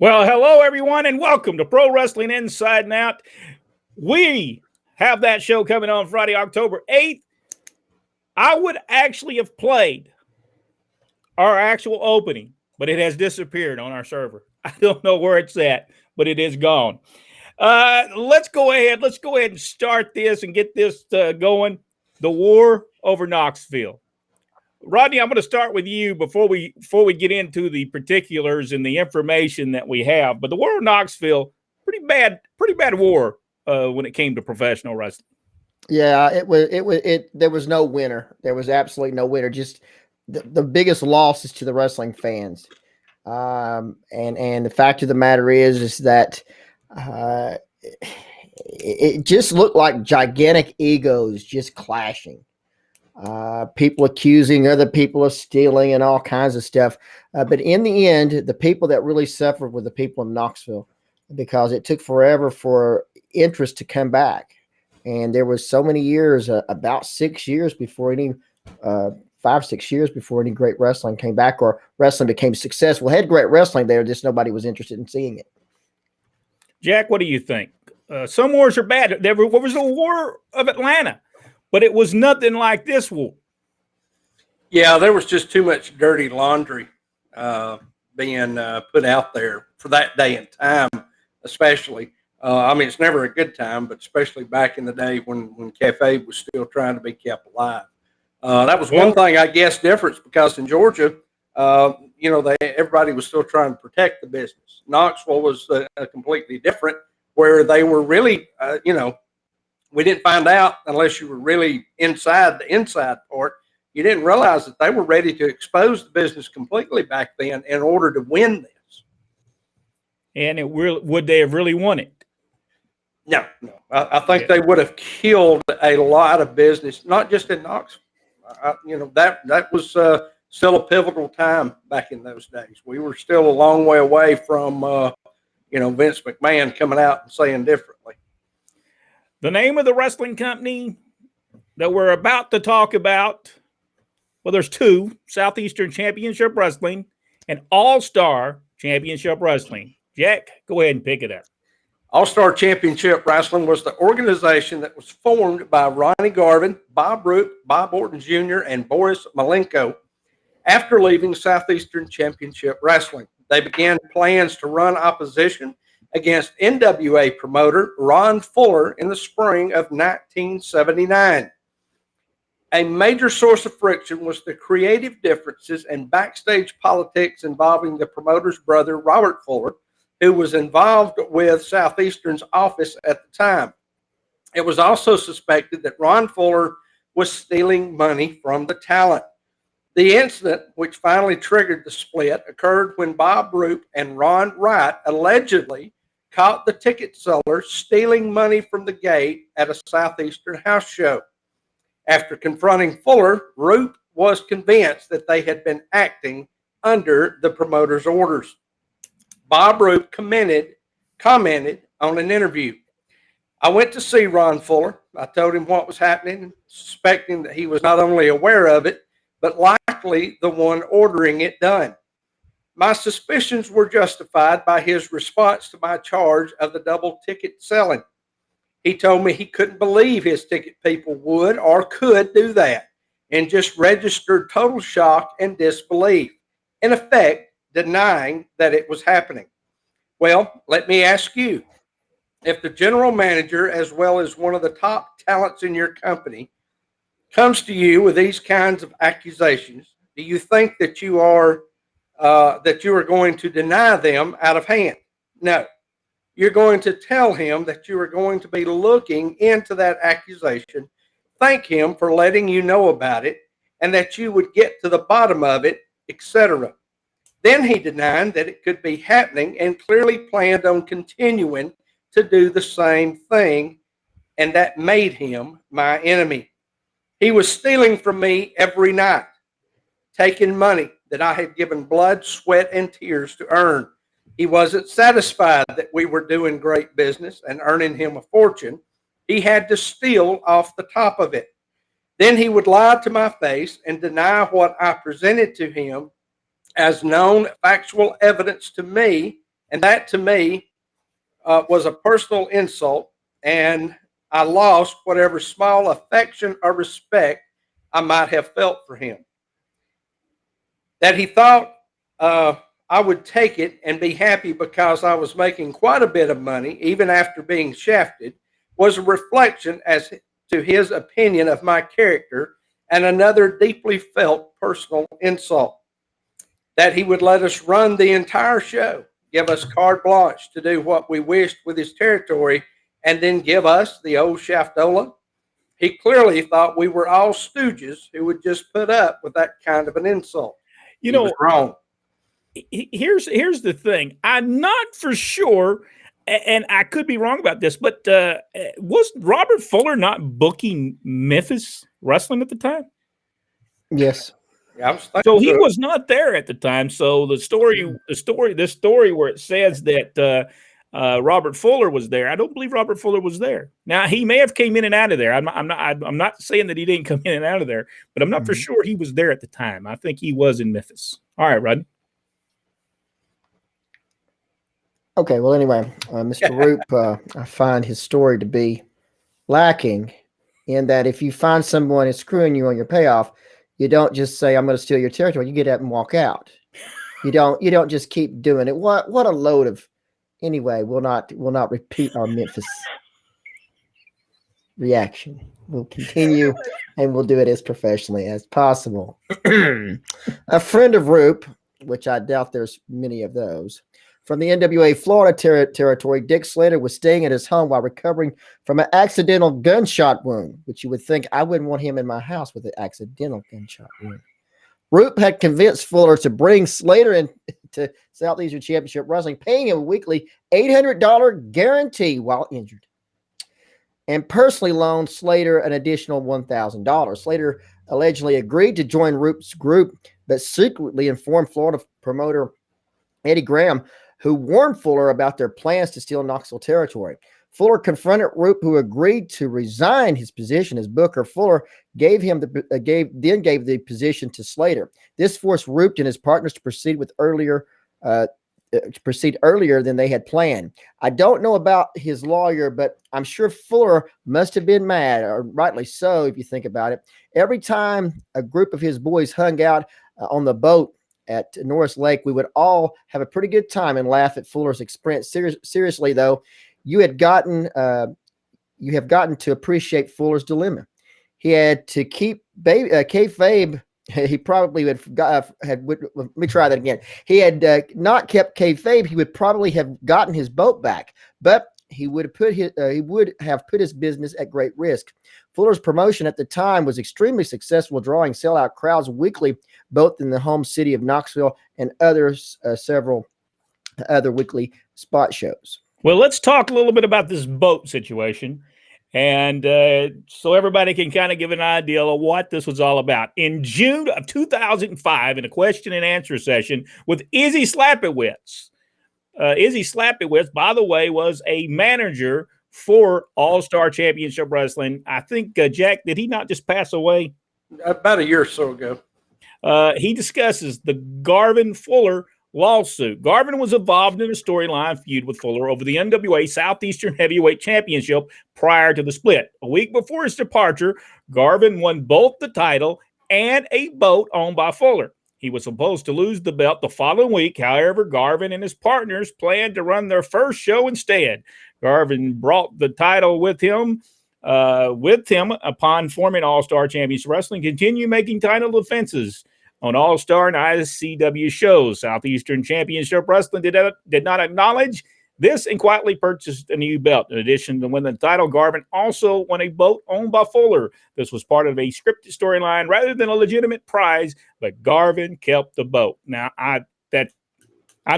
Well, hello, everyone, and welcome to Pro Wrestling Inside and Out. We have that show coming on Friday, October 8th. I would actually have played our actual opening, but it has disappeared on our server. I don't know where it's at, but it is gone. Let's go ahead and start this and get this going. The War over Knoxville. Rodney, I'm going to start with you before we get into the particulars and the information that we have. But the War of Knoxville, pretty bad war when it came to professional wrestling. Yeah, there was no winner. There was absolutely no winner. Just the biggest loss is to the wrestling fans. And the fact of the matter is that it just looked like gigantic egos just clashing. People accusing other people of stealing and all kinds of stuff. But in the end, the people that really suffered were the people in Knoxville, because it took forever for interest to come back. And there was so many years, about 6 years before any, 5-6 years before any great wrestling came back or wrestling became successful. Had great wrestling there, just nobody was interested in seeing it. Jack, what do you think? Some wars are bad. There was the War of Atlanta. But it was nothing like this war. Yeah, there was just too much dirty laundry being put out there for that day and time, especially. I mean, it's never a good time, but especially back in the day when Cafe was still trying to be kept alive. That was one thing, I guess, difference, because in Georgia, everybody was still trying to protect the business. Knoxville was completely different, where they were really, we didn't find out unless you were really inside the inside part. You didn't realize that they were ready to expose the business completely back then in order to win this. And would they have really won it? No. I think they would have killed a lot of business, not just in Knoxville. That was still a pivotal time back in those days. We were still a long way away from, Vince McMahon coming out and saying differently. The name of the wrestling company that we're about to talk about, well, there's two: Southeastern Championship Wrestling and All-Star Championship Wrestling. Jack, go ahead and pick it up. All-Star Championship Wrestling was the organization that was formed by Ronnie Garvin, Bob Roop, Bob Orton Jr., and Boris Malenko after leaving Southeastern Championship Wrestling. They began plans to run opposition against NWA promoter Ron Fuller in the spring of 1979. A major source of friction was the creative differences and backstage politics involving the promoter's brother, Robert Fuller, who was involved with Southeastern's office at the time. It was also suspected that Ron Fuller was stealing money from the talent. The incident, which finally triggered the split, occurred when Bob Roop and Ron Wright allegedly caught the ticket seller stealing money from the gate at a Southeastern house show. After confronting Fuller, Roop was convinced that they had been acting under the promoter's orders. Bob Roop commented on an interview. I went to see Ron Fuller. I told him what was happening, suspecting that he was not only aware of it, but likely the one ordering it done. My suspicions were justified by his response to my charge of the double ticket selling. He told me he couldn't believe his ticket people would or could do that, and just registered total shock and disbelief, in effect denying that it was happening. Well, let me ask you, if the general manager, as well as one of the top talents in your company, comes to you with these kinds of accusations, do you think that you are that you are going to deny them out of hand. No, you're going to tell him that you are going to be looking into that accusation, thank him for letting you know about it, and that you would get to the bottom of it, etc. Then he denied that it could be happening and clearly planned on continuing to do the same thing, and that made him my enemy. He was stealing from me every night, taking money that I had given blood, sweat, and tears to earn. He wasn't satisfied that we were doing great business and earning him a fortune. He had to steal off the top of it. Then he would lie to my face and deny what I presented to him as known factual evidence to me, and that to me was a personal insult, and I lost whatever small affection or respect I might have felt for him. That he thought I would take it and be happy because I was making quite a bit of money, even after being shafted, was a reflection as to his opinion of my character and another deeply felt personal insult. That he would let us run the entire show, give us carte blanche to do what we wished with his territory, and then give us the old shaftola. He clearly thought we were all stooges who would just put up with that kind of an insult. You know, he was wrong. Here's the thing. I'm not for sure, and I could be wrong about this, but was Robert Fuller not booking Memphis Wrestling at the time? Yes. Yeah, so he was not there at the time. So this story where it says that Robert Fuller was there, I don't believe Robert Fuller was there. Now he may have came in and out of there. I'm not saying that he didn't come in and out of there, but I'm not for sure he was there at the time. I think he was in Memphis. All right, Rod. Okay, well, anyway, Mr. Roop, I find his story to be lacking in that if you find someone is screwing you on your payoff, you don't just say, I'm going to steal your territory. You get up and walk out. You don't just keep doing it. What a load of, anyway, we'll not repeat our Memphis reaction. We'll continue and we'll do it as professionally as possible. A friend of Roop, which I doubt there's many of those, from the NWA Florida territory, Dick Slater was staying at his home while recovering from an accidental gunshot wound, which you would think I wouldn't want him in my house with an accidental gunshot wound. Roop had convinced Fuller to bring Slater into Southeastern Championship Wrestling, paying him a weekly $800 guarantee while injured, and personally loaned Slater an additional $1,000. Slater allegedly agreed to join Roop's group, but secretly informed Florida promoter Eddie Graham, who warned Fuller about their plans to steal Knoxville territory. Fuller confronted Roop, who agreed to resign his position as booker. Fuller gave the position to Slater. This forced Roop and his partners to proceed earlier than they had planned. I don't know about his lawyer, but I'm sure Fuller must have been mad, or rightly so, if you think about it. Every time a group of his boys hung out on the boat at Norris Lake, we would all have a pretty good time and laugh at Fuller's expense. Seriously, though, you have gotten to appreciate Fuller's dilemma. He had to keep kayfabe. He probably let me try that again. He had not kept kayfabe. He would probably have gotten his boat back, but he would have put his business at great risk. Fuller's promotion at the time was extremely successful, drawing sellout crowds weekly, both in the home city of Knoxville and several other weekly spot shows. Well, let's talk a little bit about this boat situation, and so everybody can kind of give an idea of what this was all about. In June of 2005, in a question and answer session with Izzy Slapowitz. Izzy Slapowitz, by the way, was a manager for All-Star Championship Wrestling. I think, Jack, did he not just pass away? About a year or so ago. He discusses the Garvin-Fuller lawsuit. Garvin was involved in a storyline feud with Fuller over the NWA Southeastern Heavyweight Championship prior to the split. A week before his departure, Garvin won both the title and a boat owned by Fuller. He was supposed to lose the belt the following week. However, Garvin and his partners planned to run their first show instead. Garvin brought the title with him upon forming All-Star Championship Wrestling, continue making title defenses on All-Star and ICW shows. Southeastern Championship Wrestling did not acknowledge this and quietly purchased a new belt. In addition to winning the title, Garvin also won a boat owned by Fuller. This was part of a scripted storyline rather than a legitimate prize, but Garvin kept the boat. Now, I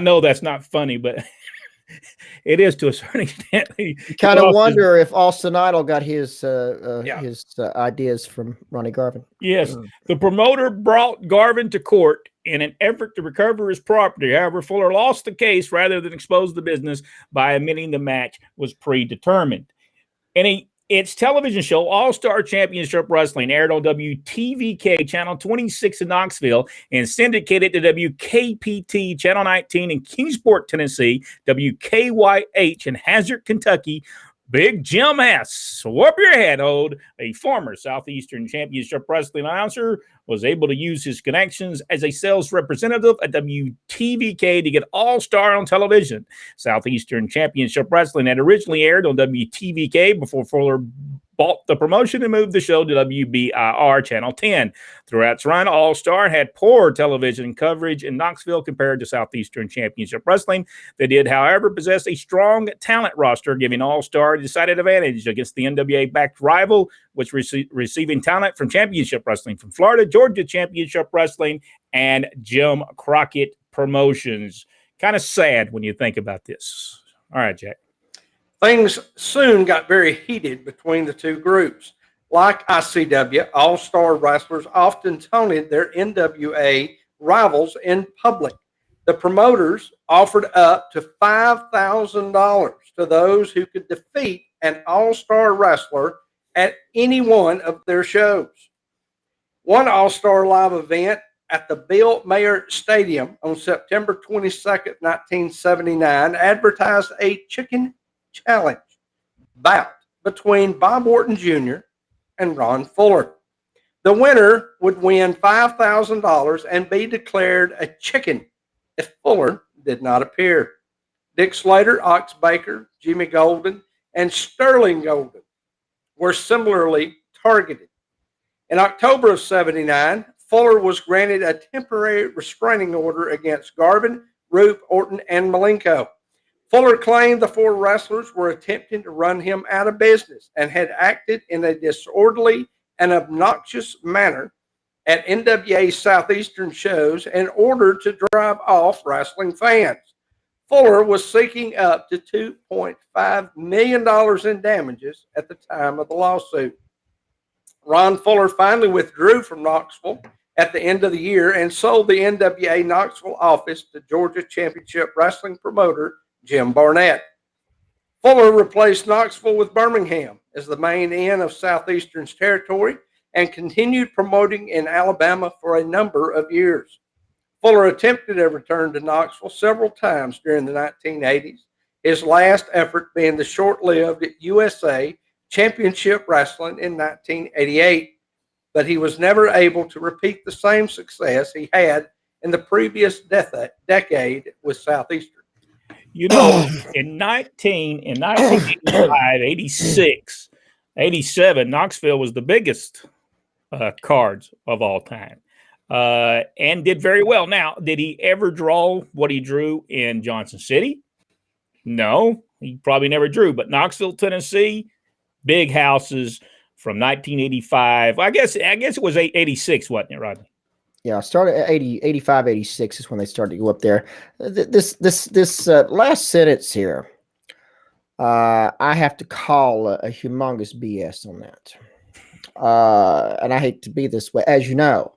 know that's not funny, but it is to a certain extent. You kind of wonder if Austin Idol got his ideas from Ronnie Garvin. Yes. The promoter brought Garvin to court in an effort to recover his property. However, Fuller lost the case rather than expose the business by admitting the match was predetermined. Its television show, All-Star Championship Wrestling, aired on WTVK Channel 26 in Knoxville and syndicated to WKPT Channel 19 in Kingsport, Tennessee, WKYH in Hazard, Kentucky. Big Jim S. Whoop your head, Ode, a former Southeastern Championship Wrestling announcer, was able to use his connections as a sales representative at WTVK to get All-Star on television. Southeastern Championship Wrestling had originally aired on WTVK before Fuller bought the promotion and moved the show to WBIR Channel 10. Throughout its run, All-Star had poor television coverage in Knoxville compared to Southeastern Championship Wrestling. They did, however, possess a strong talent roster, giving All-Star a decided advantage against the NWA-backed rival, which receiving talent from Championship Wrestling from Florida, Georgia Championship Wrestling, and Jim Crockett Promotions. Kind of sad when you think about this. All right, Jack. Things soon got very heated between the two groups. Like ICW, All-Star wrestlers often taunted their NWA rivals in public. The promoters offered up to $5,000 to those who could defeat an All-Star wrestler at any one of their shows. One All-Star live event at the Bill Mayer Stadium on September 22nd, 1979, advertised a chicken challenge bout between Bob Orton Jr. and Ron Fuller. The winner would win $5,000 and be declared a chicken if Fuller did not appear. Dick Slater, Ox Baker, Jimmy Golden, and Sterling Golden were similarly targeted. In October of '79, Fuller was granted a temporary restraining order against Garvin, Roop, Orton, and Malenko. Fuller claimed the four wrestlers were attempting to run him out of business and had acted in a disorderly and obnoxious manner at NWA Southeastern shows in order to drive off wrestling fans. Fuller was seeking up to $2.5 million in damages at the time of the lawsuit. Ron Fuller finally withdrew from Knoxville at the end of the year and sold the NWA Knoxville office to Georgia Championship Wrestling promoter Jim Barnett. Fuller replaced Knoxville with Birmingham as the main inn of Southeastern's territory and continued promoting in Alabama for a number of years. Fuller attempted a return to Knoxville several times during the 1980s, his last effort being the short-lived USA Championship Wrestling in 1988, but he was never able to repeat the same success he had in the previous decade with Southeastern. You know, in 1985, 86, 87, Knoxville was the biggest cards of all time and did very well. Now, did he ever draw what he drew in Johnson City? No, he probably never drew. But Knoxville, Tennessee, big houses from 1985. I guess it was 86, wasn't it, Rodney? Yeah, started at 85, 86 is when they started to go up there. This last sentence here, I have to call a humongous BS on that. And I hate to be this way, as you know.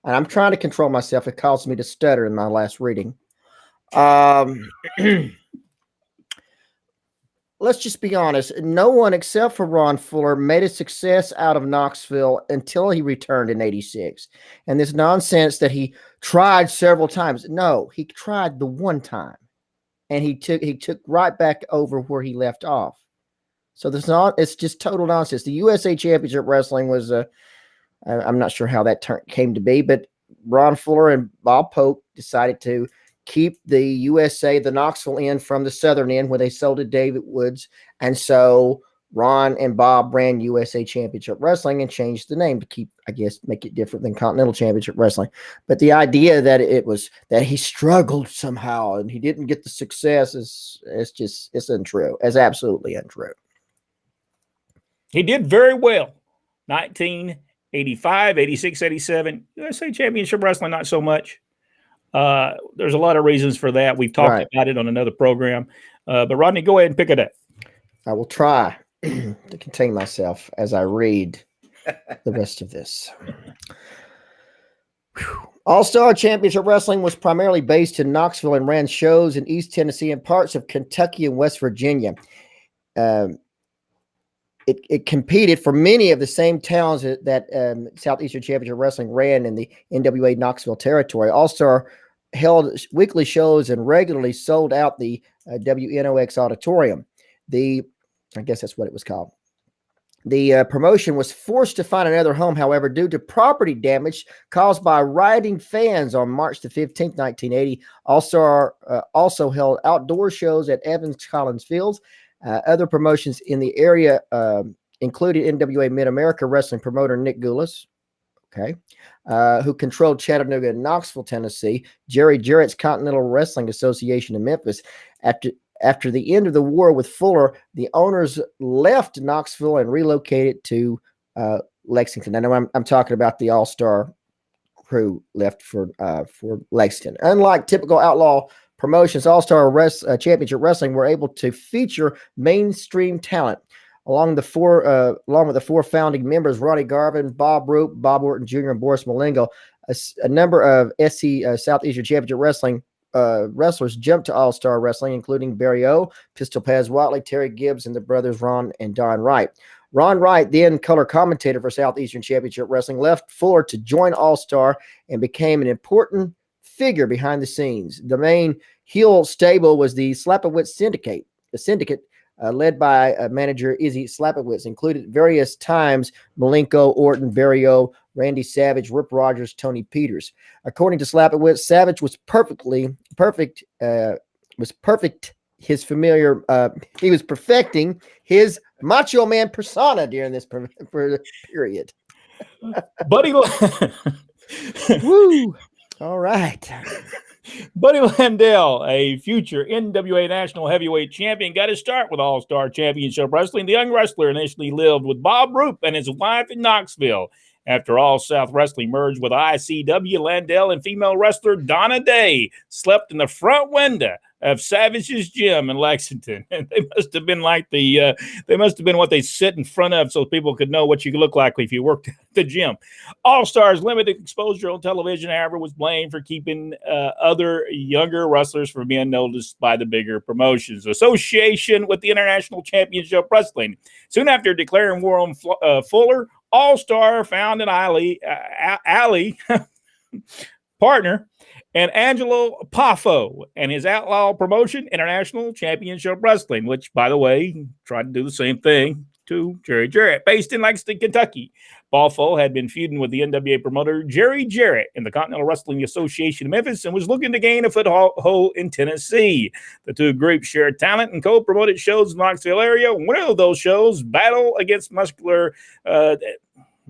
And I'm trying to control myself. It caused me to stutter in my last reading. Let's just be honest. No one except for Ron Fuller made a success out of Knoxville until he returned in 86. And this nonsense that he tried several times. No, he tried the one time. And he took right back over where he left off. So it's just total nonsense. The USA Championship Wrestling was I'm not sure how that came to be, but Ron Fuller and Bob Polk decided to keep the Knoxville end from the southern end where they sold to David Woods. And so Ron and Bob ran USA Championship Wrestling and changed the name to keep, I guess, make it different than Continental Championship Wrestling. But the idea that it was that he struggled somehow and he didn't get the success it's untrue. It's absolutely untrue. He did very well. 1985, 86, 87. USA Championship Wrestling, not so much. There's a lot of reasons for that. We've talked about it on another program. But Rodney, go ahead and pick it up. I will try to contain myself as I read the rest of this. All-Star Championship Wrestling was primarily based in Knoxville and ran shows in East Tennessee and parts of Kentucky and West Virginia. It competed for many of the same towns that Southeastern Championship Wrestling ran in the NWA Knoxville territory. All-Star held weekly shows and regularly sold out the WNOX auditorium. I guess that's what it was called. The promotion was forced to find another home, however, due to property damage caused by rioting fans on March the 15th, 1980. All-Star also held outdoor shows at Evans Collins Fields. Other promotions in the area included NWA Mid-America wrestling promoter Nick Goulas, who controlled Chattanooga and Knoxville, Tennessee, Jerry Jarrett's Continental Wrestling Association in Memphis. After the end of the war with Fuller, the owners left Knoxville and relocated to Lexington. I know I'm talking about the All-Star crew left for Lexington. Unlike typical outlaw promotions, All-Star Championship Wrestling were able to feature mainstream talent. Along with the four founding members, Ronnie Garvin, Bob Roop, Bob Orton Jr., and Boris Malenko, a number of Southeastern Championship Wrestling wrestlers jumped to All-Star Wrestling, including Barry O, Pistol Paz Watley, Terry Gibbs, and the brothers Ron and Don Wright. Ron Wright, then color commentator for Southeastern Championship Wrestling, left Fuller to join All-Star and became an important figure behind the scenes. The main heel stable was the Slapowitz Syndicate. The syndicate, led by manager Izzy Slapowitz, included various times Malenko, Orton, Barry O, Randy Savage, Rip Rogers, Tony Peters. According to Slapowitz, Savage was perfect. He was perfecting his Macho Man persona during this period. Buddy, woo! All right. Buddy Landell, a future NWA National Heavyweight Champion, got his start with All-Star Championship Wrestling. The young wrestler initially lived with Bob Roop and his wife in Knoxville. After All South Wrestling merged with ICW, Landell and female wrestler Donna Day slept in the front window of Savage's gym in Lexington. And they must have been like they must have been what they sit in front of so people could know what you look like if you worked at the gym. All-Star's limited exposure on television, however, was blamed for keeping other younger wrestlers from being noticed by the bigger promotions. Association with the International Championship Wrestling. Soon after declaring war on Fuller, All-Star found an alley partner and Angelo Poffo and his outlaw promotion, International Championship Wrestling, which, by the way, tried to do the same thing to Jerry Jarrett, based in Lexington, Kentucky. Poffo had been feuding with the NWA promoter Jerry Jarrett in the Continental Wrestling Association of Memphis and was looking to gain a foothold in Tennessee. The two groups shared talent and co-promoted shows in the Knoxville area. One of those shows, Battle Against Muscular,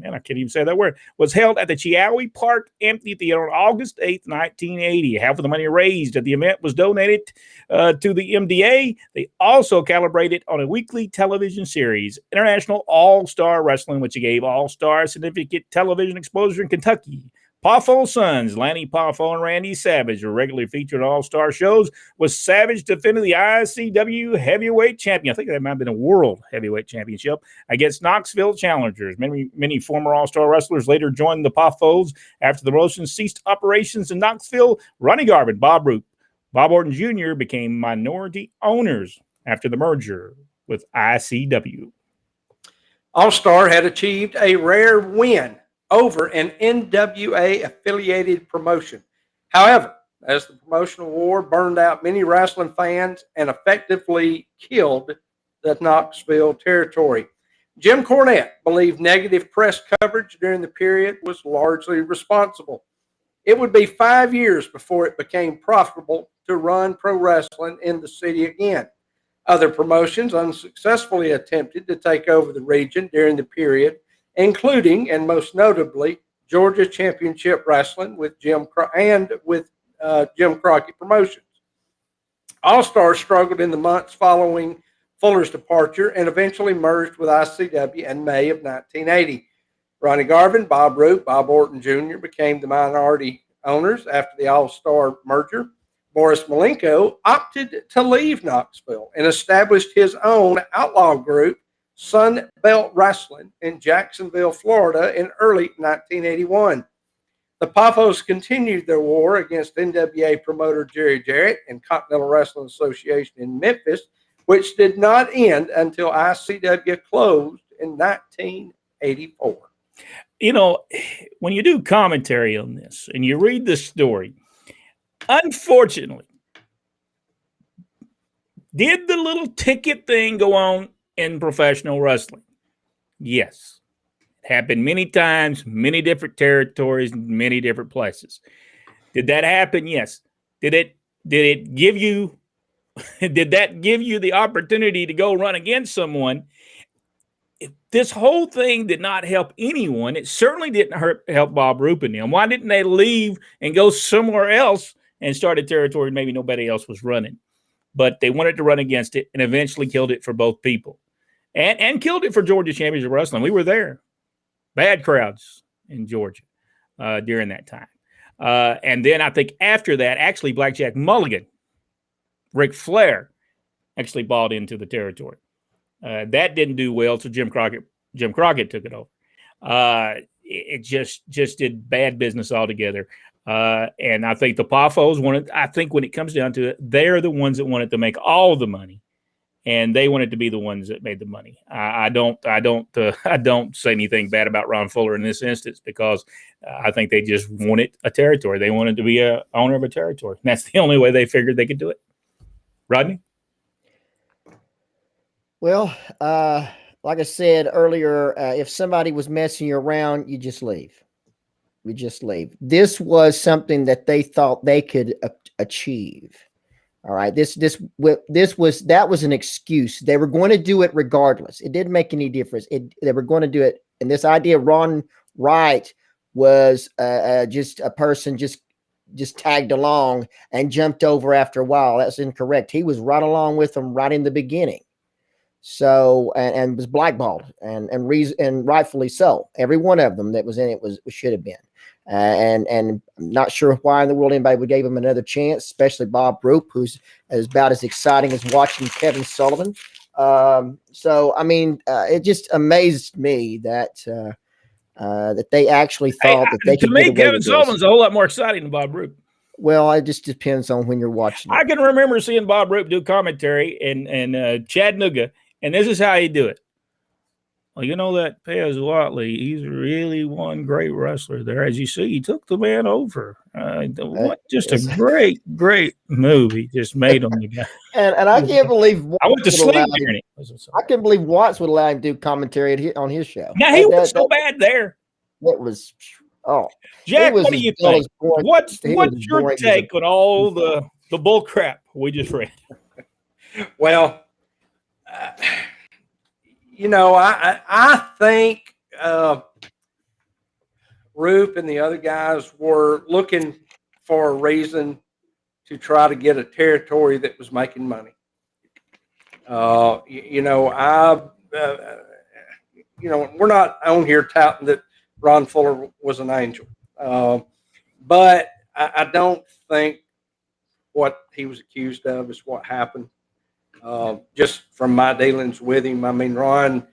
I can't even say that word, was held at the Chiawi Park Amphitheater on August 8th, 1980. Half of the money raised at the event was donated to the MDA. They also calibrated on a weekly television series, International All-Star Wrestling, which gave All-Star significant television exposure in Kentucky. Poffo's sons, Lanny Poffo and Randy Savage, were regularly featured on All-Star shows, with Savage defending the ICW Heavyweight Champion. I think that might have been a World Heavyweight Championship against Knoxville challengers. Many former All-Star wrestlers later joined the Poffos after the promotion ceased operations in Knoxville. Ronnie Garvin, Bob Roop, Bob Orton Jr. became minority owners after the merger with ICW. All-Star had achieved a rare win over an NWA-affiliated promotion. However, as the promotional war burned out many wrestling fans and effectively killed the Knoxville territory, Jim Cornette believed negative press coverage during the period was largely responsible. It would be 5 years before it became profitable to run pro wrestling in the city again. Other promotions unsuccessfully attempted to take over the region during the period, including and most notably Georgia Championship Wrestling with Jim Crockett Promotions. All Stars struggled in the months following Fuller's departure and eventually merged with ICW in May of 1980. Ronnie Garvin, Bob Roop, Bob Orton Jr. became the minority owners after the All-Star merger. Boris Malenko opted to leave Knoxville and established his own outlaw group, Sun Belt Wrestling, in Jacksonville, Florida in early 1981. The Poffos continued their war against NWA promoter Jerry Jarrett and Continental Wrestling Association in Memphis, which did not end until ICW closed in 1984. You know, when you do commentary on this and you read the story, unfortunately, did the little ticket thing go on in professional wrestling? Yes. It happened many times, many different territories, many different places. Did that happen? Yes. Did it give you did that give you the opportunity to go run against someone? If this whole thing did not help anyone, it certainly didn't help Bob Roop and them. Why didn't they leave and go somewhere else and start a territory maybe nobody else was running? But they wanted to run against it and eventually killed it for both people. And killed it for Georgia Championship Wrestling. We were there. Bad crowds in Georgia during that time. And then I think after that, actually Blackjack Mulligan, Ric Flair, actually bought into the territory. That didn't do well, so Jim Crockett took it over. It just did bad business altogether. And I think the Poffos I think when it comes down to it, they're the ones that wanted to make all the money, and they wanted to be the ones that made the money. I don't say anything bad about Ron Fuller in this instance because I think they just wanted a territory. They wanted to be a owner of a territory. And that's the only way they figured they could do it. Rodney? Well, like I said earlier, if somebody was messing you around, you just leave. We just leave. This was something that they thought they could achieve. All right. That was an excuse. They were going to do it regardless. It didn't make any difference. They were going to do it. And this idea of Ron Wright was just a person just tagged along and jumped over after a while. That's incorrect. He was right along with them right in the beginning. So and was blackballed and rightfully so. Every one of them that was in it should have been. And I'm not sure why in the world anybody would give him another chance, especially Bob Roop, who's about as exciting as watching Kevin Sullivan. So I mean, it just amazed me that they actually thought that they could. To me, Kevin Sullivan's a whole lot more exciting than Bob Roop. Well, it just depends on when you're watching it. I can remember seeing Bob Roop do commentary in Chattanooga, and this is how he do it. Well, you know that Pez Watley, he's really one great wrestler there. As you see, he took the man over. Just a great move he just made on the guy. And I can't believe I went to sleep during it. I can't believe Watts would allow him to do commentary on his show. Now, he was so bad there. That was Jack, what do you think? What's your take on all the bull crap we just read? Well, I think Roop and the other guys were looking for a reason to try to get a territory that was making money. We're not on here touting that Ron Fuller was an angel. But I don't think what he was accused of is what happened. Just from my dealings with him, I mean, Ron's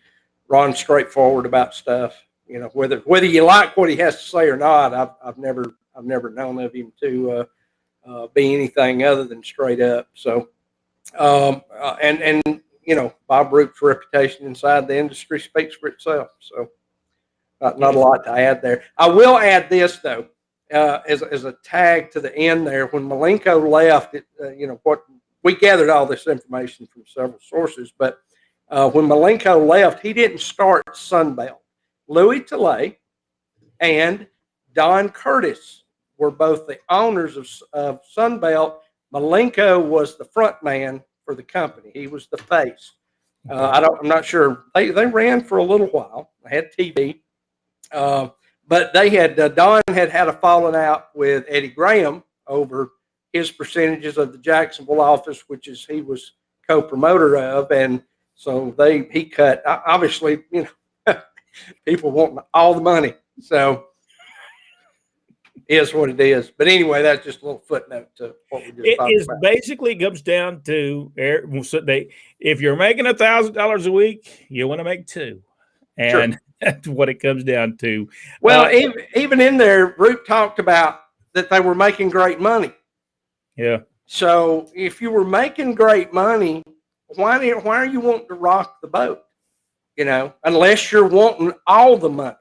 straightforward about stuff. You know, whether you like what he has to say or not, I've never known of him to be anything other than straight up. So, and Bob Roop's reputation inside the industry speaks for itself. So, not a lot to add there. I will add this though, as a tag to the end there. When Malenko left, what we gathered all this information from several sources, but when Malenko left, he didn't start Sunbelt. Louis Tilley and Don Curtis were both the owners of Sunbelt. Malenko was the front man for the company. He was the face. I'm not sure. They ran for a little while. They had TV. But they had Don had a falling out with Eddie Graham over his percentages of the Jacksonville office, which is he was co-promoter of, and so he cut. Obviously, people want all the money, so it is what it is. But anyway, that's just a little footnote to what we just talked about. Basically comes down to if you're making $1,000 a week, you want to make $2,000, and sure. That's what it comes down to. Well, even in there, Roop talked about that they were making great money. Yeah. So if you were making great money, why are you wanting to rock the boat? Unless you're wanting all the money.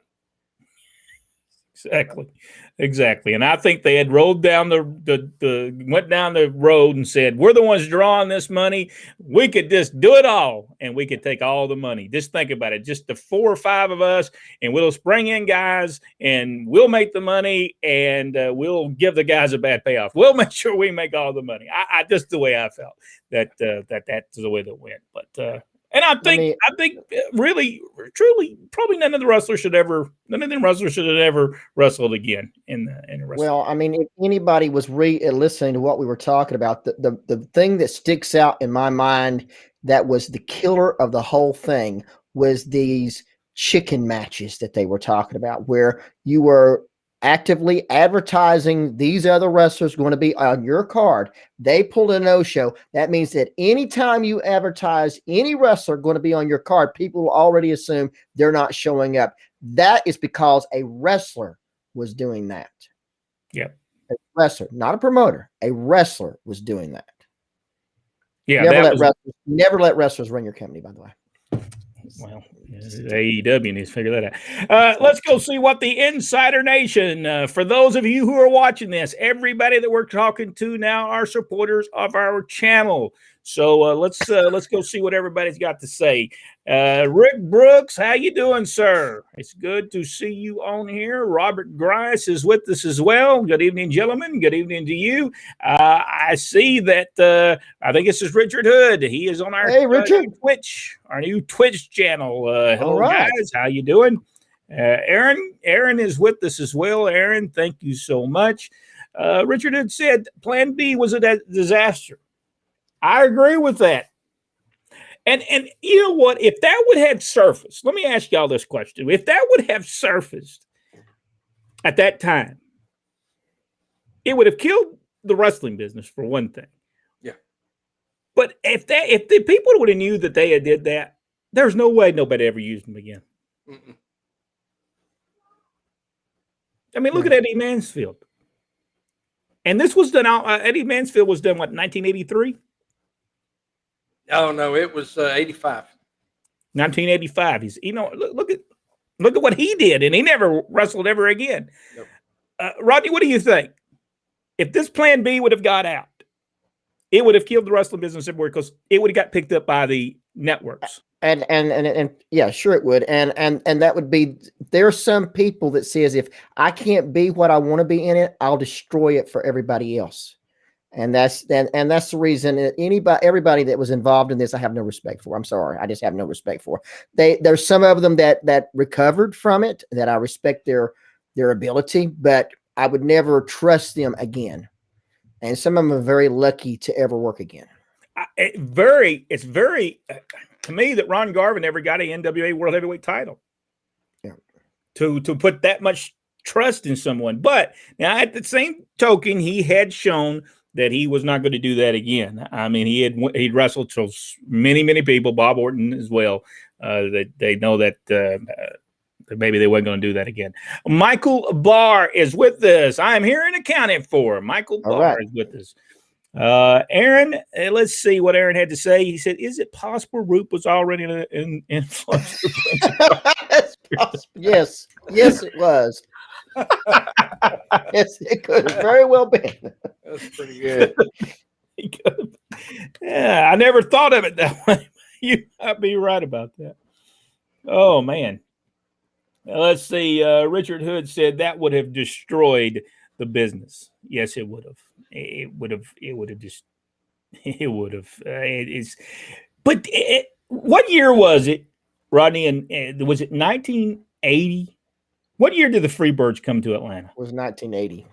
Exactly. And I think they had rolled down went down the road and said, we're the ones drawing this money. We could just do it all and we could take all the money. Just think about it. Just the 4 or 5 of us, and we'll spring in guys and we'll make the money, and we'll give the guys a bad payoff. We'll make sure we make all the money. I just the way I felt that's the way that went. But and I think really, truly, probably none of them wrestlers should have ever wrestled again in the wrestling. Well, I mean, if anybody was listening to what we were talking about, the thing that sticks out in my mind that was the killer of the whole thing was these chicken matches that they were talking about, where you were actively advertising these other wrestlers going to be on your card. They pulled a no-show. That means that anytime you advertise any wrestler going to be on your card, people will already assume they're not showing up. That is because a wrestler was doing that. Yeah. A wrestler, not a promoter. A wrestler was doing that. Yeah. Never let wrestlers run your company, by the way. Well, AEW needs to figure that out. Let's go see what the Insider Nation, for those of you who are watching this, everybody that we're talking to now are supporters of our channel. So let's go see what everybody's got to say. Rick Brooks, how you doing, sir? It's good to see you on here. Robert Grice is with us as well. Good evening, gentlemen. Good evening to you. I see that I think this is Richard Hood. He is on our new Twitch channel. Hello, guys. How you doing? Aaron is with us as well. Aaron, thank you so much. Richard Hood said Plan B was a disaster. I agree with that. And you know what? If that would have surfaced, let me ask y'all this question. If that would have surfaced at that time, it would have killed the wrestling business for one thing. Yeah. But if the people would have knew that they had did that, there's no way nobody ever used them again. Mm-mm. I mean, look at Eddie Mansfield. And this was done Eddie Mansfield was done, what, 1983? Oh no, it was 85. 1985. He's look at what he did, and he never wrestled ever again. Nope. Rodney, what do you think? If this Plan B would have got out, it would have killed the wrestling business everywhere because it would have got picked up by the networks. And yeah, sure it would. And that would be, there are some people that says if I can't be what I want to be in it, I'll destroy it for everybody else. And that's the reason that everybody that was involved in this, I have no respect for. I'm sorry. I just have no respect for. There's some of them that recovered from it, that I respect their ability, but I would never trust them again. And some of them are very lucky to ever work again. It's very to me that Ron Garvin never got an NWA World Heavyweight title. Yeah. To put that much trust in someone. But now at the same token, he had shown that he was not going to do that again. I mean, he'd wrestled to many people, Bob Orton as well, that they know that maybe they weren't going to do that again. Michael Barr is with us. I'm here and accounted for. Michael Barr is with us. Aaron, let's see what Aaron had to say. He said, is it possible Roop was already in influence? Yes, it was. Yes, it could have very well been. That's pretty good. Yeah, I never thought of it that way. You might be right about that. Oh, man. Now, let's see. Richard Hood said that would have destroyed the business. Yes, it would have. It would have It would have. But what year was it, Rodney? And was it 1980? What year did the Freebirds come to Atlanta? It was 1980.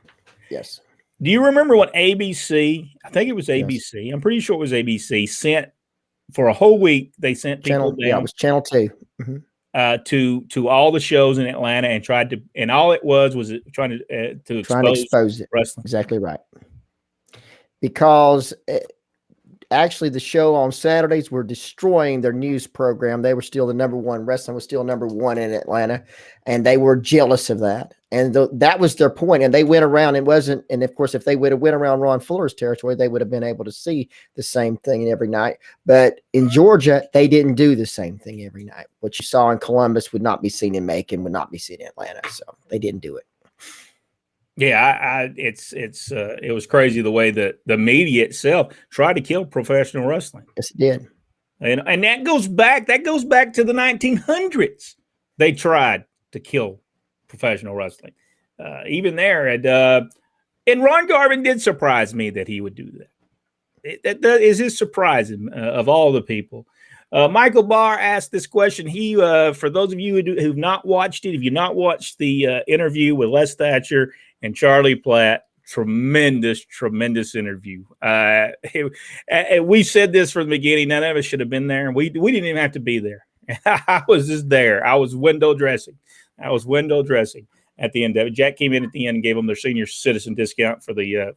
Yes. Do you remember what ABC? I think it was ABC. Yes. I'm pretty sure it was ABC. Sent for a whole week. They sent people down. Yeah, it was Channel 2. Mm-hmm. To all the shows in Atlanta and tried to, and all it was trying to expose it. Wrestling. Exactly right. Because actually, the show on Saturdays were destroying their news program. They were still the number one. Wrestling was still number one in Atlanta, and they were jealous of that. And that was their point. And they went around. It wasn't. And of course, if they would have went around Ron Fuller's territory, they would have been able to see the same thing every night. But in Georgia, they didn't do the same thing every night. What you saw in Columbus would not be seen in Macon, would not be seen in Atlanta. So they didn't do it. Yeah, it was crazy the way that the media itself tried to kill professional wrestling. Yes, it did. And that goes back to the 1900s. They tried to kill professional wrestling. Even there, and Ron Garvin did surprise me that he would do that. That is his surprise of all the people. Michael Barr asked this question. He, for those of you who've not watched it, if you've not watched the interview with Les Thatcher and Charlie Platt, tremendous interview. We said this from the beginning. None of us should have been there. We didn't even have to be there. I was just there. I was window dressing at the end of it. Jack came in at the end and gave them their senior citizen discount for the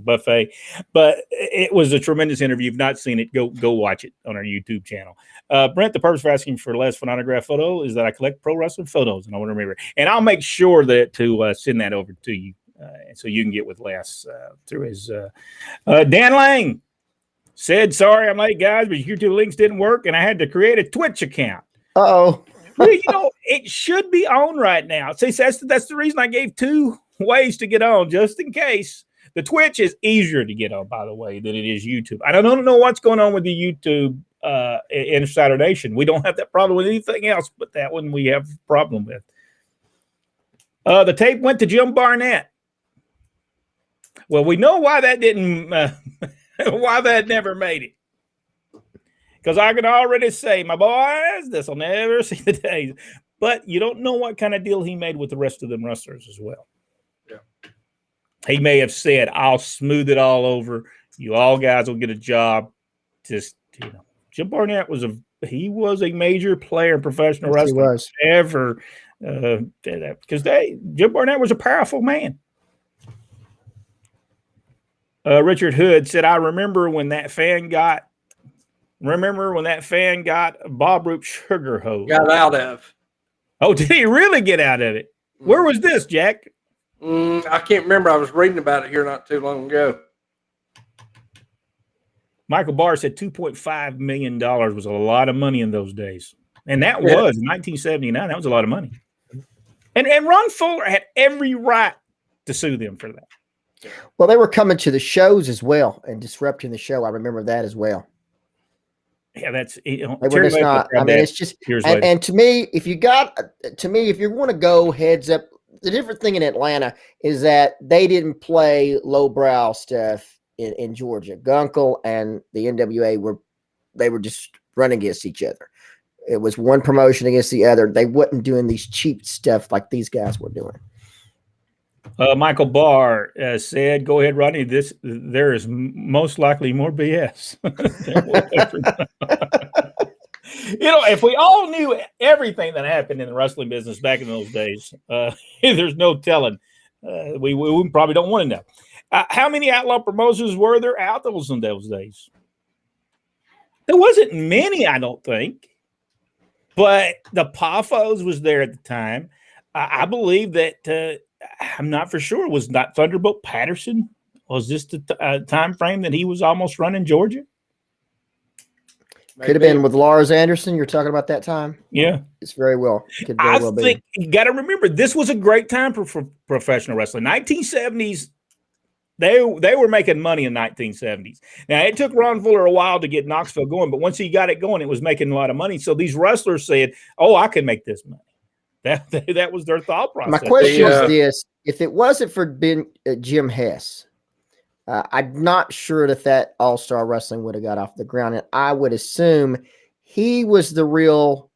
buffet. But it was a tremendous interview. If you've not seen it, go watch it on our YouTube channel. Brent, the purpose for asking for Les for an autograph photo is that I collect pro wrestling photos, and I want to remember. And I'll make sure that to send that over to you, so you can get with Les through his. Dan Lang said, "Sorry, I'm late, guys, but your YouTube links didn't work, and I had to create a Twitch account." Uh-oh. Well, it should be on right now. See, that's the reason I gave 2 ways to get on, just in case. The Twitch is easier to get on, by the way, than it is YouTube. I don't know what's going on with the YouTube Insider Nation. We don't have that problem with anything else, but that one we have a problem with. The tape went to Jim Barnett. Well, we know why that didn't, why that never made it. Because I can already say, my boys, this will never see the days. But you don't know what kind of deal he made with the rest of them wrestlers as well. Yeah. He may have said, I'll smooth it all over. You all guys will get a job. Just, Jim Barnett was a major player in professional wrestling. He was. Ever. Because Jim Barnett was a powerful man. Richard Hood said, I remember when that fan got Bob Roop sugar hose. Got out of. Oh, did he really get out of it? Where was this, Jack? I can't remember. I was reading about it here not too long ago. Michael Barr said $2.5 million was a lot of money in those days. And that was in 1979. That was a lot of money. And Ron Fuller had every right to sue them for that. Well, they were coming to the shows as well and disrupting the show. I remember that as well. Yeah, that's they were just not. I mean, it's just and to me, if you want to go heads up, the different thing in Atlanta is that they didn't play lowbrow stuff in Georgia. Gunkel and the NWA were just running against each other. It was one promotion against the other. They wasn't doing these cheap stuff like these guys were doing. Michael Barr said, "Go ahead, Rodney. There is most likely more BS." If we all knew everything that happened in the wrestling business back in those days, there's no telling. We probably don't want to know. How many outlaw promotions were there out in those days? There wasn't many, I don't think. But the Pafos was there at the time. I believe that. I'm not for sure. Was not Thunderbolt Patterson? Was this the time frame that he was almost running Georgia? Could have been with Lars Anderson. You're talking about that time? Yeah. It's very well. I think you got to remember, this was a great time for professional wrestling. 1970s, they were making money in 1970s. Now, it took Ron Fuller a while to get Knoxville going, but once he got it going, it was making a lot of money. So these wrestlers said, oh, I can make this money. That was their thought process. My question is this: if it wasn't for Jim Hess, I'm not sure that All-Star Wrestling would have got off the ground, and I would assume he was the real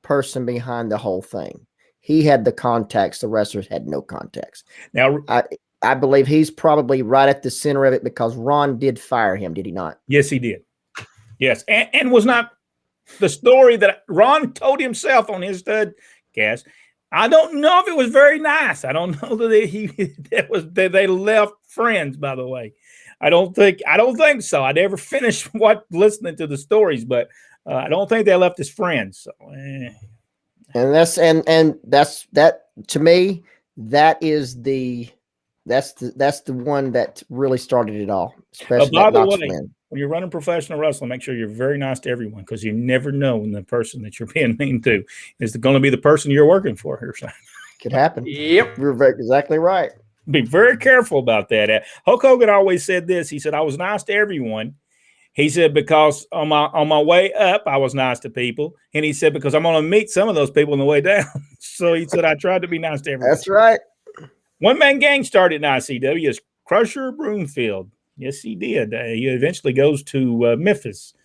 person behind the whole thing. He had the contacts; the wrestlers had no contacts. Now, I believe he's probably right at the center of it because Ron did fire him, did he not? yes, he did. Yes, and was not the story that Ron told himself on his studcast. I don't know if it was very nice. I don't know that they left friends. By the way, I don't think so. I never finished listening to the stories, but I don't think they left as friends. So, and that's that to me. That's the one that really started it all. Especially by the way, when you're running professional wrestling, make sure you're very nice to everyone because you never know when the person that you're being mean to is going to be the person you're working for. Or something. Could happen. Yep, you're exactly right. Be very careful about that. Hulk Hogan always said this. He said, "I was nice to everyone." He said, because on my way up, I was nice to people. And he said, because I'm going to meet some of those people on the way down. So he said, I tried to be nice to everyone. That's right. One-man gang started in ICW as Crusher Broomfield. Yes, he did. He eventually goes to Memphis.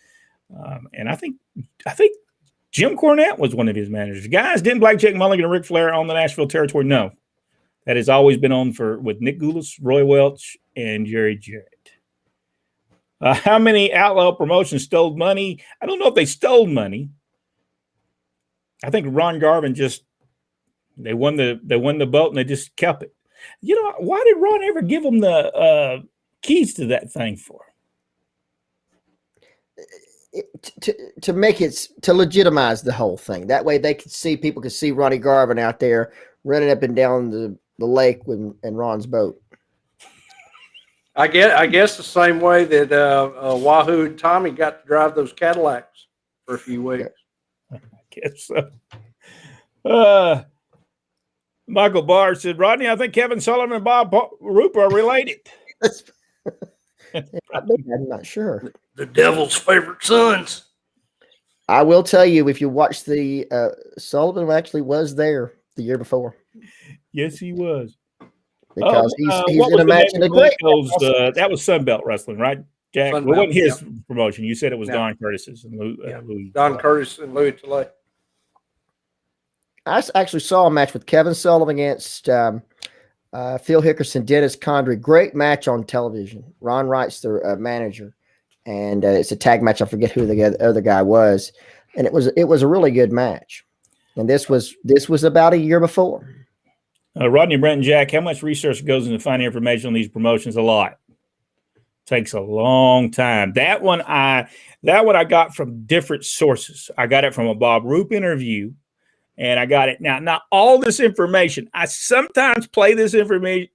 And I think Jim Cornette was one of his managers. Guys, didn't Blackjack Mulligan and Ric Flair on the Nashville territory? No. That has always been on with Nick Goulas, Roy Welch, and Jerry Jarrett. How many outlaw promotions stole money? I don't know if they stole money. I think Ron Garvin they won the belt and they just kept it. You know, why did Ron ever give them the keys to that thing for? To make it, to legitimize the whole thing. That way people could see Ronnie Garvin out there running up and down the lake in Ron's boat. I guess the same way that Wahoo and Tommy got to drive those Cadillacs for a few weeks. I guess so. Michael Barr said, Rodney, I think Kevin Sullivan and Bob Roop are related. I'm not sure. The devil's favorite sons. I will tell you, if you watch the Sullivan actually was there the year before. Yes, he was. Because he's in a match in a great. That was Sunbelt Wrestling, right, Jack? It wasn't his promotion. You said it was Don Curtis's and Louis. Don Curtis and Louis Tilley. I actually saw a match with Kevin Sullivan against Phil Hickerson, Dennis Condrey. Great match on television. Ron Wright's the manager, and it's a tag match. I forget who the other guy was, and it was a really good match. And this was about a year before. Rodney, Brent, and Jack, how much research goes into finding information on these promotions? A lot. Takes a long time. That one I got from different sources. I got it from a Bob Roop interview, and I got it now. All this information, I sometimes play this information,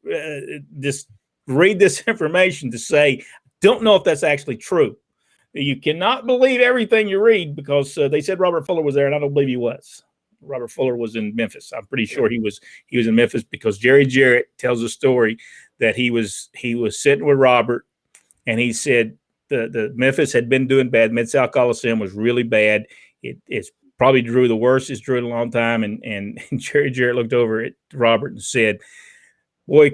read this information to say, don't know if that's actually true. You cannot believe everything you read because they said Robert Fuller was there, and I don't believe he was. Robert Fuller was in Memphis. I'm pretty sure he was in Memphis because Jerry Jarrett tells a story that he was sitting with Robert, and he said the Memphis had been doing bad. Mid-South Coliseum was really bad. It's probably drew the worst it's drew in a long time. And Jerry Jarrett looked over at Robert and said, "Boy,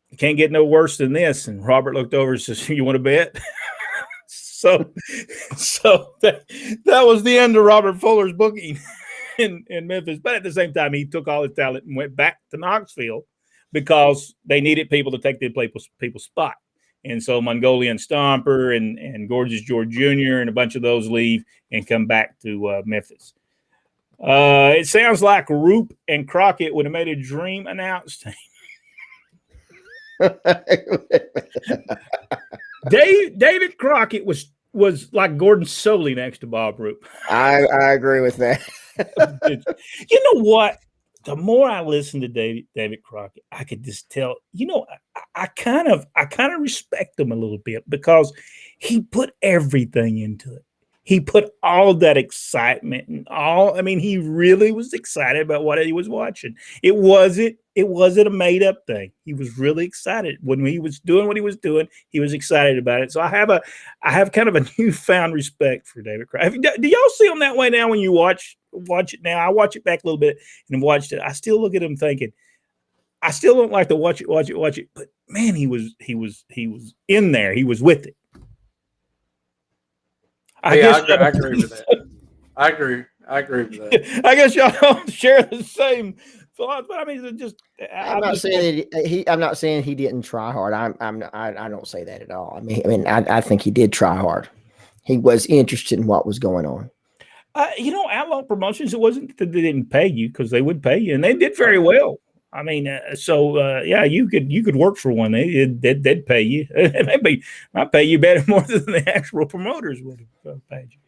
you can't get no worse than this." And Robert looked over and says, "You want to bet?" So that was the end of Robert Fuller's booking in Memphis. But at the same time, he took all his talent and went back to Knoxville because they needed people to take the people's spot. And so Mongolian Stomper and Gorgeous George Jr. and a bunch of those leave and come back to Memphis. It sounds like Roop and Crockett would have made a dream announce team. David Crockett was like Gordon Soley next to Bob Roop. I agree with that. You know what? The more I listen to David Crockett, I could just tell, I kind of respect him a little bit because he put everything into it. He put all that excitement and he really was excited about what he was watching. It wasn't a made up thing. He was really excited when he was doing what he was doing. He was excited about it. So I have kind of a newfound respect for David Crockett. Do y'all see him that way now when you watch it now? I watch it back a little bit and watched it. I still look at him thinking, I still don't like to watch it. But man, he was in there. He was with it. I agree with that. I agree with that. I guess y'all don't share the same thoughts, but I mean, it's just I'm not saying he didn't try hard. I don't say that at all. I think he did try hard. He was interested in what was going on. Outlaw Promotions, it wasn't that they didn't pay you, because they would pay you, and they did very well. I mean, you could work for one. They'd pay you. Maybe might pay you better more than the actual promoters would have paid you.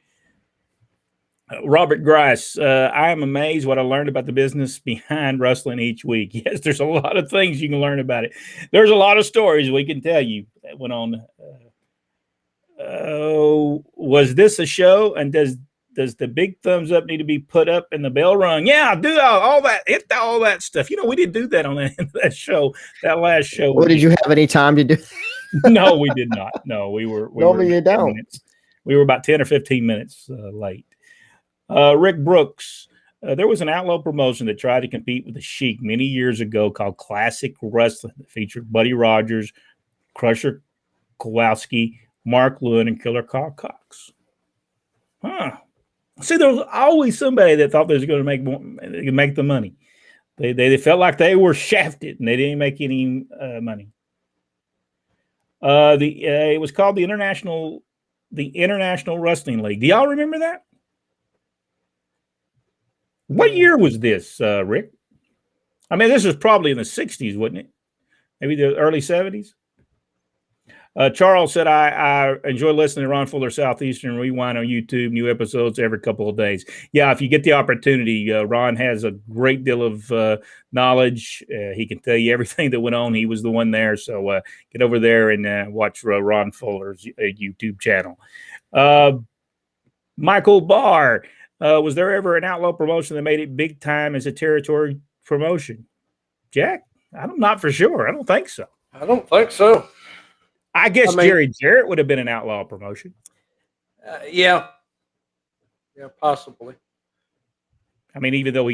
Robert Grice, I am amazed what I learned about the business behind wrestling each week. Yes, there's a lot of things you can learn about it. There's a lot of stories we can tell you that went on. Was this a show? And does the big thumbs up need to be put up and the bell rung? Yeah, do all that. Hit all that stuff. We didn't do that on that show, that last show. Well, did you have any time to do? No, we did not. No, we were. Normally you don't. We were about 10 or 15 minutes late. Rick Brooks, there was an outlaw promotion that tried to compete with the Sheik many years ago called Classic Wrestling that featured Buddy Rogers, Crusher Kowalski, Mark Lewin, and Killer Carl Cox. Huh. See, there was always somebody that thought they was going to make the money. They felt like they were shafted and they didn't make any money. It was called the International Wrestling League. Do y'all remember that? What year was this, Rick? I mean, this was probably in the 60s, wasn't it? Maybe the early 70s? Charles said, I enjoy listening to Ron Fuller Southeastern Rewind on YouTube, new episodes every couple of days. Yeah, if you get the opportunity, Ron has a great deal of knowledge. He can tell you everything that went on. He was the one there. So get over there and watch Ron Fuller's YouTube channel. Michael Barr. Was there ever an outlaw promotion that made it big time as a territory promotion? Jack? I'm not for sure. I don't think so. I don't think so. I guess Jerry Jarrett would have been an outlaw promotion. Yeah, possibly. I mean, even though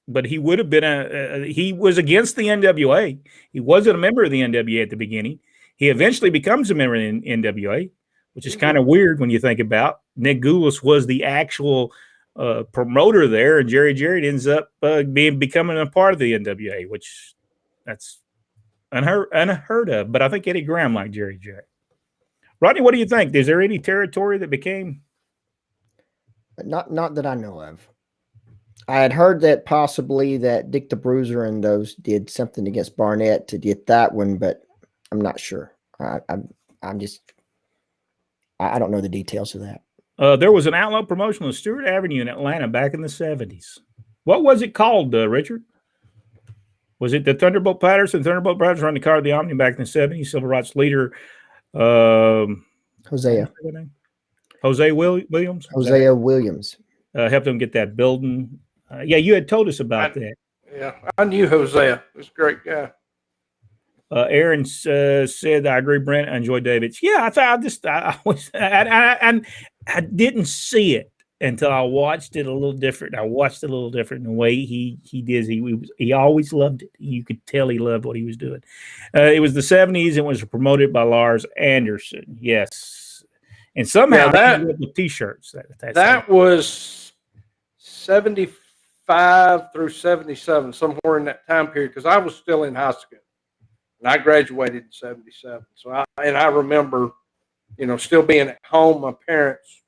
but he would have been he was against the NWA. He wasn't a member of the NWA at the beginning. He eventually becomes a member of the NWA, which is kind of weird when you think about. Nick Goulas was the actual promoter there, and Jerry Jarrett ends up becoming a part of the NWA, which that's unheard of. But I think Eddie Graham liked Jerry Jarrett. Rodney, what do you think? Is there any territory that became? Not that I know of. I had heard that possibly that Dick the Bruiser and those did something against Barnett to get that one, but I'm not sure. I don't know the details of that. There was an outlaw promotion on Stewart Avenue in Atlanta back in the 70s. What was it called, Richard? Was it the Thunderbolt Patterson? Thunderbolt Patterson ran the car of the Omni back in the 70s. Civil rights leader. Hosea Williams. Hosea Williams. Helped them get that building. Yeah, you had told us about that. Yeah, I knew Hosea. He was a great guy. Aaron said, I agree, Brent. I enjoy David's. Yeah, I didn't see it until I watched it a little different. I watched it a little different in the way he did. He always loved it. You could tell he loved what he was doing. It was the 70s. It was promoted by Lars Anderson. Yes. And somehow that with T-shirts. That was 75 through 77, somewhere in that time period, because I was still in high school. And I graduated in 77. So I remember, still being at home, my parents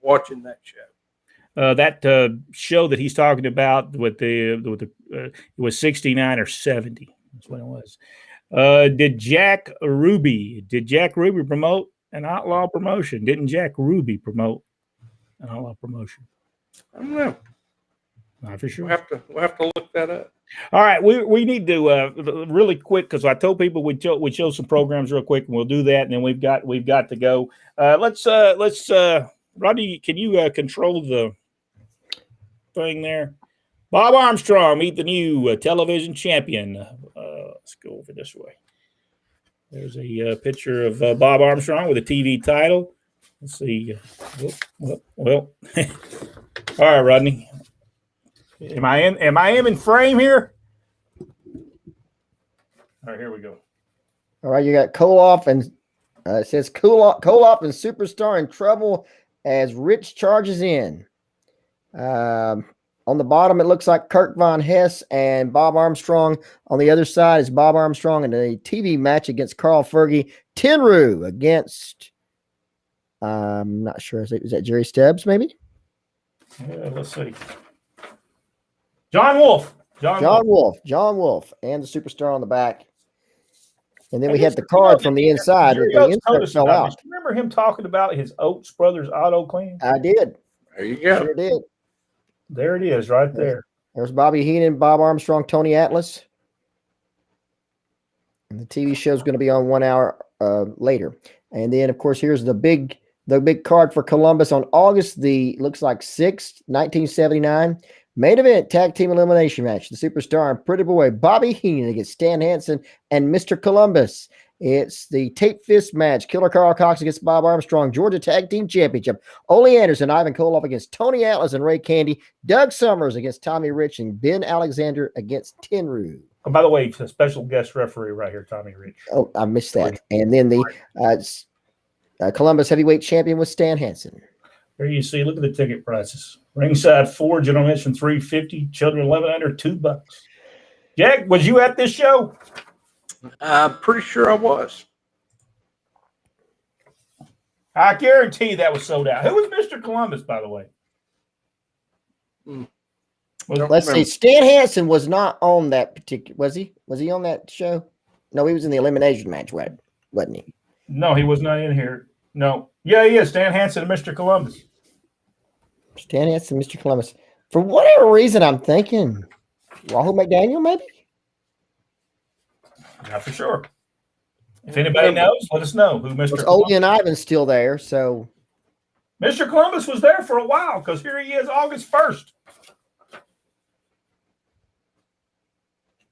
watching that show. That show that he's talking about it was 69 or 70. That's what it was. Did Jack Ruby promote an outlaw promotion? Didn't Jack Ruby promote an outlaw promotion? I don't know. Not for sure. We'll have to look that up. All right, we need to really quick, because I told people we'd show some programs real quick, and we'll do that, and then we've got to go. Let's Rodney, can you control the thing there? Bob Armstrong, meet the new television champion. Let's go over this way. There's a picture of Bob Armstrong with a TV title. Let's see. Well. All right, Rodney. Am I in frame here? All right, here we go. All right, you got Koloff and it says Koloff and Superstar in trouble as Rich charges in. On the bottom, it looks like Kurt Von Hess and Bob Armstrong. On the other side is Bob Armstrong in a TV match against Carl Fergie. Tenryu against, I'm not sure. Is that Jerry Stubbs, maybe? Yeah, let's see. John Wolf. John Wolf, and the Superstar on the back. And then we had the card from the inside. Jerry The insert fell out. Do you remember him talking about his Oates Brothers Auto Clean? I did. There you go. Sure did. There it is, right there. There's Bobby Heenan, Bob Armstrong, Tony Atlas. And the TV show is going to be on 1 hour later. And then, of course, here's the big card for Columbus on August looks like 6th, 1979. Main event tag team elimination match. The Superstar and Pretty Boy Bobby Heenan against Stan Hansen and Mr. Columbus. It's the tape fist match. Killer Carl Cox against Bob Armstrong, Georgia Tag Team Championship. Ole Anderson, Ivan Koloff against Tony Atlas and Ray Candy. Doug Summers against Tommy Rich and Ben Alexander against Tenryu. Oh, by the way, a special guest referee right here, Tommy Rich. Oh, I missed that. And then the Columbus heavyweight champion was Stan Hansen. Here you see, look at the ticket prices. Ringside 4, general admission $350, children 11 under $2. Jack, was you at this show? I'm pretty sure I was. I guarantee that was sold out. Who was Mr. Columbus, by the way? Let's see. Stan Hansen was not on that particular. Was he? Was he on that show? No, he was in the elimination match, wasn't he? No, he was not in here. No. Yeah, he is. Stan Hansen and Mr. Columbus. Stan Hansen, Mr. Columbus. For whatever reason, I'm thinking Wahoo McDaniel, maybe? Not for sure. If anybody knows, let us know who Mr. Oldie and Ivan's still there, so. Mr. Columbus was there for a while because here he is August 1st.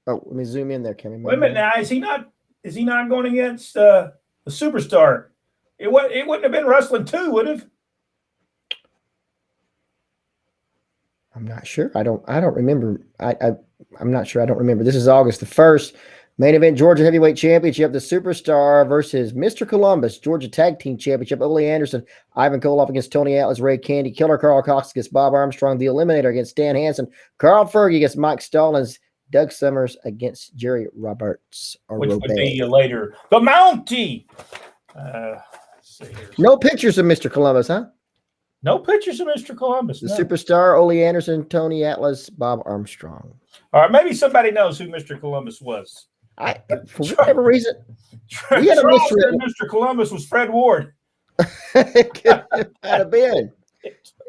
Oh, let me zoom in there, Kevin. Wait a minute now. Is he not going against the Superstar? It wouldn't have been Wrestling 2, would it? I'm not sure. I don't remember. I'm not sure. I don't remember. This is August the 1st. Main event, Georgia Heavyweight Championship, the Superstar versus Mr. Columbus, Georgia Tag Team Championship, Ole Anderson, Ivan Koloff against Tony Atlas, Ray Candy, Killer Carl Cox against Bob Armstrong, the Eliminator against Stan Hansen, Carl Fergie against Mike Stallings, Doug Summers against Jerry Roberts. Which would be later. The Mountie. No pictures of Mr. Columbus, huh? No pictures of Mr. Columbus. The Superstar, Ole Anderson, Tony Atlas, Bob Armstrong. All right, maybe somebody knows who Mr. Columbus was. For whatever reason, we had a mystery. Mr. Columbus was Fred Ward. It might have been.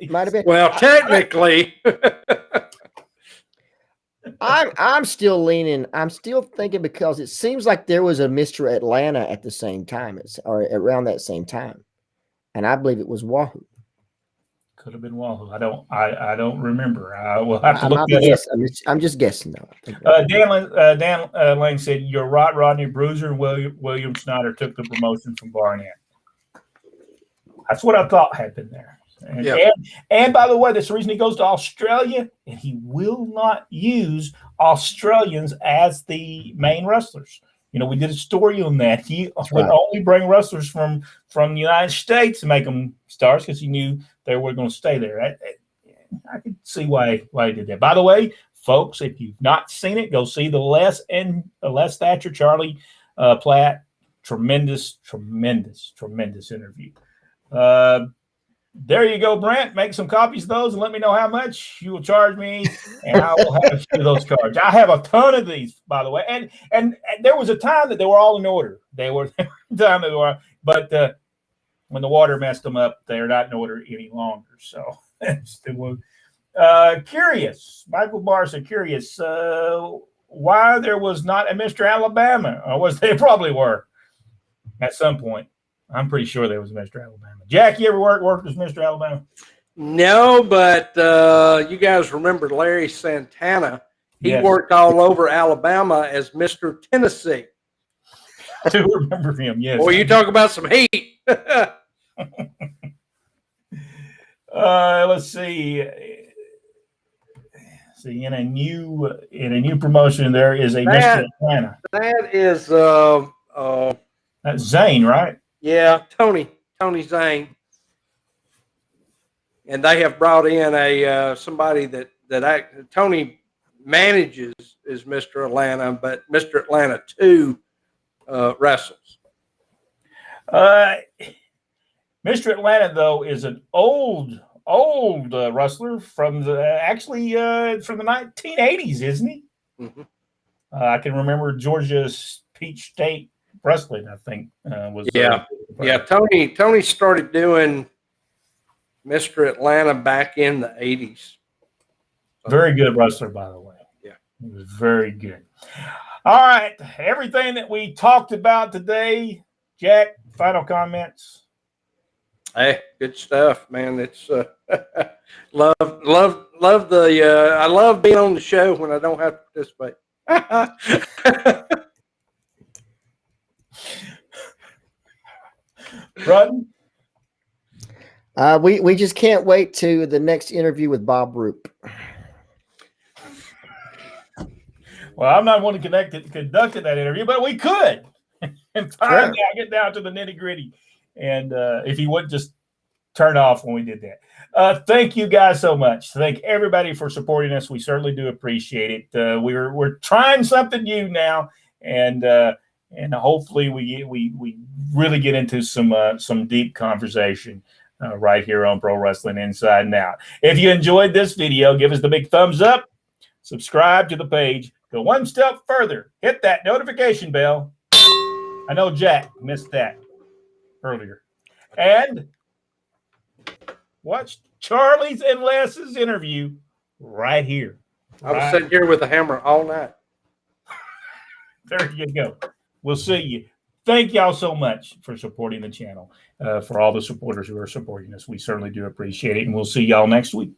Might have been. Well, technically, I'm still leaning. I'm still thinking because it seems like there was a Mr. Atlanta at the same time, or around that same time, and I believe it was Wahoo. Could have been Wahoo. I don't remember. I will have to look that up. I'm just guessing though. Dan Lane said, "You're right. Rodney Bruiser and William Snyder took the promotion from Barnett." That's what I thought had been there. And by the way, that's the reason he goes to Australia, and he will not use Australians as the main wrestlers. You know, we did a story on that. He would only bring wrestlers from the United States to make them stars because he knew they were going to stay there. I could see why he did that. By the way, folks, if you've not seen it, go see the Les Thatcher, Charlie Platt. Tremendous interview. There you go, Brent. Make some copies of those and let me know how much you will charge me, and I will have a few of those cards. I have a ton of these, by the way. And there was a time that they were all in order. But when the water messed them up, they're not in order any longer. So curious. Michael Barr said curious why there was not a Mr. Alabama, or they probably were at some point. I'm pretty sure there was Mr. Alabama. Jack, you ever worked with Mr. Alabama? No, but you guys remember Larry Santana. He worked all over Alabama as Mr. Tennessee. I do remember him, yes. Well, you talk about some heat. Let's see. See, in a new promotion, there is a Mr. Atlanta. That is That's Zane, right? yeah, Tony Zane. And they have brought in a somebody that Tony manages is Mr. Atlanta, but Mr. Atlanta 2 wrestles. Mr. Atlanta, though, is an old wrestler from the 1980s, isn't he? Mm-hmm. I can remember Georgia Peach State Wrestling, I think, was. Yeah. Tony started doing Mr. Atlanta back in the 80s. Very good wrestler, by the way. Yeah. He was very good. All right. Everything that we talked about today, Jack, final comments? Hey, good stuff, man. It's love the I love being on the show when I don't have to participate. Rudden? We just can't wait to the next interview with Bob Roop. Well, I'm not one to conduct that interview, but we could and finally get down to the nitty gritty. And if he wouldn't just turn off when we did that. Thank you guys so much. Thank everybody for supporting us. We certainly do appreciate it. We're trying something new now, and hopefully we really get into some deep conversation right here on Pro Wrestling Inside and Out. If you enjoyed this video, give us the big thumbs up, subscribe to the page, go one step further, hit that notification bell. I know Jack missed that earlier. And watch Charlie's and Les's interview right here. I was sitting here with a hammer all night. There you go. We'll see you. Thank y'all so much for supporting the channel, for all the supporters who are supporting us. We certainly do appreciate it, and we'll see y'all next week.